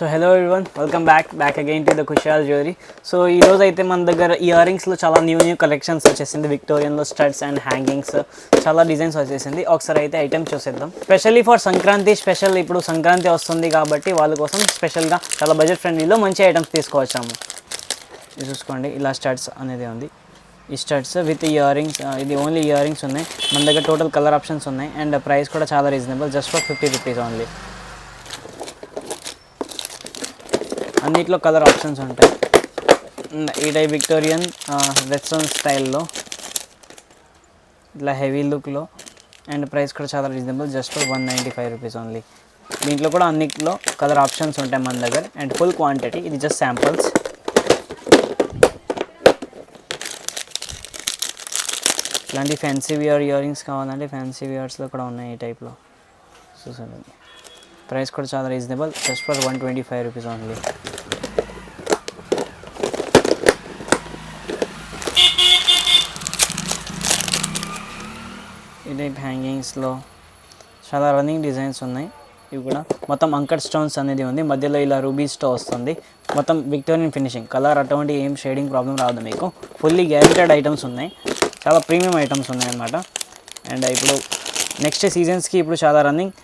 So hello everyone, welcome back again to the Kushal jewellery. So ఈరోజు అయితే మన దగ్గర ఇయర్ రింగ్స్లో చాలా న్యూ కలెక్షన్స్ వచ్చేసింది. విక్టోరియన్లో స్టడ్స్ అండ్ హ్యాంగింగ్స్ చాలా డిజైన్స్ వచ్చేసింది. ఒకసారి అయితే ఐటమ్ చూసేద్దాం. స్పెషల్లీ ఫర్ సంక్రాంతి స్పెషల్, ఇప్పుడు సంక్రాంతి వస్తుంది కాబట్టి వాళ్ళ కోసం స్పెషల్గా చాలా బడ్జెట్ ఫ్రెండ్లీలో మంచి ఐటమ్స్ తీసుకువచ్చాము. ఇది చూసుకోండి, ఇలా స్టడ్స్ అనేది ఉంది. ఈ స్టడ్స్ విత్ ఇయర్ రింగ్స్, ఇది ఓన్లీ ఇయర్ రింగ్స్ ఉన్నాయి మన దగ్గర. టోటల్ కలర్ ఆప్షన్స్ ఉన్నాయి అండ్ ప్రైస్ కూడా చాలా reasonable, just for 50 rupees only. అన్నిట్లో కలర్ ఆప్షన్స్ ఉంటాయి. ఈ టైప్ విక్టోరియన్ వెస్ట్రన్ స్టైల్లో ఇట్లా హెవీ లుక్లో అండ్ ప్రైస్ కూడా చాలా reasonable, just for 195 rupees only. దీంట్లో కూడా అన్నిట్లో కలర్ ఆప్షన్స్ ఉంటాయి మన దగ్గర అండ్ ఫుల్ క్వాంటిటీ. ఇది జస్ట్ శాంపుల్స్. ఇలాంటి ఫ్యాన్సీ వియర్ ఇయర్ రింగ్స్ కావాలంటే ఫ్యాన్సీ వియర్స్లో కూడా ఉన్నాయి ఈ టైప్లో. చూసాను, ప్రైస్ కూడా చాలా reasonable, just for 125 rupees only. ఈ టైప్ హ్యాంగింగ్స్లో చాలా రన్నింగ్ డిజైన్స్ ఉన్నాయి. ఇవి కూడా మొత్తం అంకర్ స్టోన్స్ అనేది ఉంది, మధ్యలో ఇలా రూబీస్తో వస్తుంది. మొత్తం విక్టోరియన్ ఫినిషింగ్, కలర్ అటువంటి ఏం షేడింగ్ ప్రాబ్లం రాదు మీకు. ఫుల్లీ గ్యారెంటెడ్ ఐటమ్స్ ఉన్నాయి, చాలా ప్రీమియం ఐటమ్స్ ఉన్నాయి అన్నమాట. అండ్ ఇప్పుడు నెక్స్ట్ సీజన్స్కి ఇప్పుడు చాలా రన్నింగ్,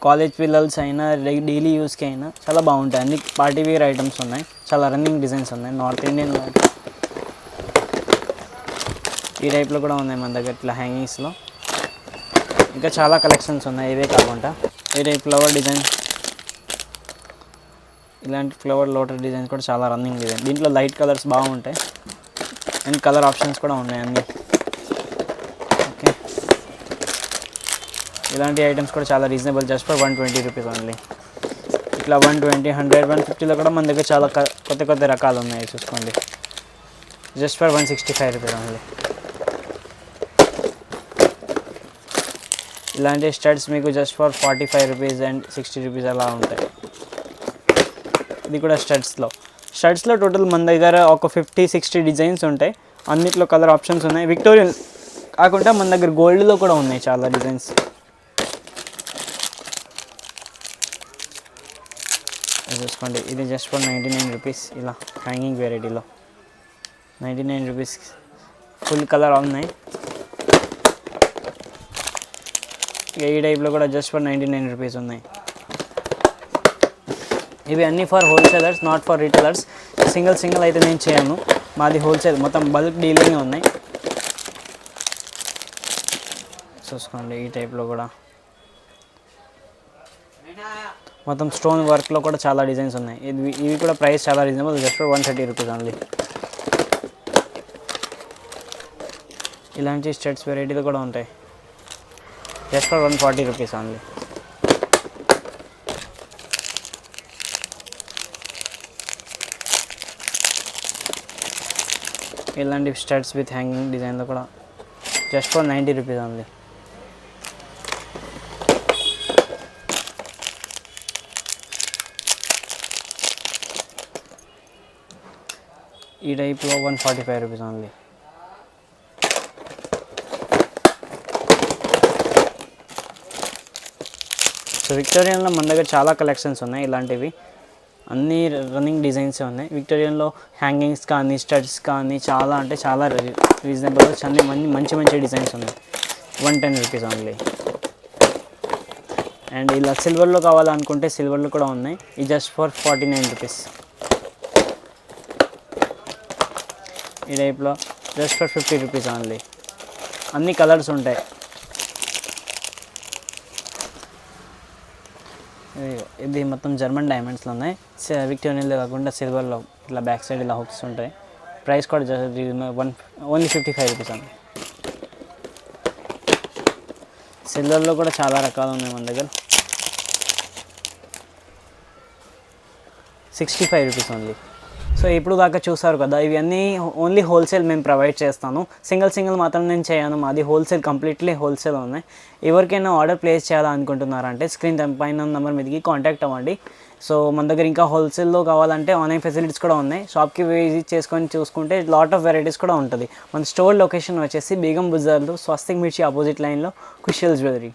కాలేజ్ పిల్లల్స్ అయినా డైలీ యూస్కి అయినా చాలా బాగుంటాయి. అన్ని పార్టీ వేర్ ఐటమ్స్ ఉన్నాయి, చాలా రన్నింగ్ డిజైన్స్ ఉన్నాయి. నార్త్ ఇండియన్ ఈ టైప్లో కూడా ఉన్నాయి మన దగ్గర ఇట్లా హ్యాంగింగ్స్లో. ఇంకా చాలా కలెక్షన్స్ ఉన్నాయి ఇవే కాకుండా. ఈ టైప్ ఫ్లవర్ డిజైన్, ఇలాంటి ఫ్లవర్ లోటర్ డిజైన్స్ కూడా చాలా రన్నింగ్ డిజైన్. దీంట్లో లైట్ కలర్స్ బాగుంటాయి అండ్ కలర్ ఆప్షన్స్ కూడా ఉన్నాయి అన్నీ. ఓకే, ఇలాంటి ఐటమ్స్ కూడా చాలా reasonable, just for 120 rupees only. ఇట్లా 120, 100, 150లో కూడా మన దగ్గర చాలా కొత్త రకాలు ఉన్నాయి. చూసుకోండి, జస్ట్ ఫర్ 165 రూపీస్ ఓన్లీ. ఇలాంటి స్టడ్స్ మీకు just for 45 rupees and 60 rupees అలా ఉంటాయి. ఇది కూడా స్టడ్స్లో టోటల్ మన దగ్గర ఒక 50-60 డిజైన్స్ ఉంటాయి. అన్నిట్లో కలర్ ఆప్షన్స్ ఉన్నాయి. విక్టోరియన్ కాకుండా మన దగ్గర గోల్డ్లో కూడా ఉన్నాయి చాలా డిజైన్స్. చూసుకోండి, ఇది జస్ట్ ఫర్ 99 రూపీస్. ఇలా హ్యాంగింగ్ వెరైటీలో 99 రూపీస్ ఫుల్ కలర్ ఉన్నాయి. ఈ టైప్లో కూడా జస్ట్ ఫర్ 99 రూపీస్ ఉన్నాయి. ఇవి అన్నీ for wholesalers, not for retailers. Single అయితే నేను చేయను, మాది హోల్సేల్, మొత్తం బల్క్ డీలింగ్ ఉన్నాయి. చూసుకోండి, ఈ టైప్లో కూడా మొత్తం స్టోన్ వర్క్లో కూడా చాలా డిజైన్స్ ఉన్నాయి. ఇవి కూడా ప్రైస్ చాలా reasonable, just for 130 rupees only. ఇలాంటి స్టడ్స్ వెరైటీలు కూడా ఉంటాయి, జస్ట్ ఫర్ 140 రూపీస్ ఓన్లీ. ఇలాంటి స్టడ్స్ విత్ హ్యాంగింగ్ డిజైన్లో కూడా జస్ట్ ఫర్ 90 రూపీస్ ఓన్లీ. ఈ టైప్లో 145 రూపీస్ ఓన్లీ. సో విక్టోరియన్లో మన దగ్గర చాలా కలెక్షన్స్ ఉన్నాయి. ఇలాంటివి అన్ని రన్నింగ్ డిజైన్స్ ఉన్నాయి. విక్టోరియన్లో హ్యాంగింగ్స్ కానీ స్టడ్స్ కానీ చాలా అంటే చాలా రీజనబుల్, అన్ని మంచి డిజైన్స్ ఉన్నాయి. 110 రూపీస్ ఓన్లీ. అండ్ ఇలా సిల్వర్లో కావాలనుకుంటే సిల్వర్లో కూడా ఉన్నాయి. ఇది జస్ట్ ఫర్ 49 రూపీస్. ఈ టైప్లో జస్ట్ ఫర్ 50 రూపీస్ ఓన్లీ. అన్ని కలర్స్ ఉంటాయి. ఇది మొత్తం జర్మన్ డైమండ్స్లో ఉన్నాయి. విక్టోరియన్లో కాకుండా సిల్వర్లో ఇట్లా బ్యాక్ సైడ్ ఇలా హుక్స్ ఉంటాయి. ప్రైస్ కూడా ఓన్లీ 55 రూపీస్ అండి. సిల్వర్లో కూడా చాలా రకాలు ఉన్నాయి మన దగ్గర. 65 రూపీస్ ఓన్లీ. సో ఇప్పుడు దాకా చూసారు కదా, ఇవి అన్నీ ఓన్లీ హోల్సేల్ మేము ప్రొవైడ్ చేస్తాను. సింగిల్ మాత్రం నేను చేయను, మాది హోల్సేల్, కంప్లీట్లీ హోల్సేల్ ఉన్నాయి. ఎవరికైనా ఆర్డర్ ప్లేస్ చేయాలనుకుంటున్నారంటే స్క్రీన్ పైన నెంబర్ మీదకి కాంటాక్ట్ అవ్వండి. సో మన దగ్గర ఇంకా హోల్సేల్లో కావాలంటే ఆన్లైన్ ఫెసిలిటీస్ కూడా ఉన్నాయి. షాప్కి విజిట్ చేసుకొని చూసుకుంటే లాట్ ఆఫ్ వెరైటీస్ కూడా ఉంటుంది. మన స్టోర్ లొకేషన్ వచ్చేసి బేగం బజార్లో స్వస్తిక్ మిర్చి ఆపోజిట్ లైన్లో కుషల్ జ్యువెలరీ.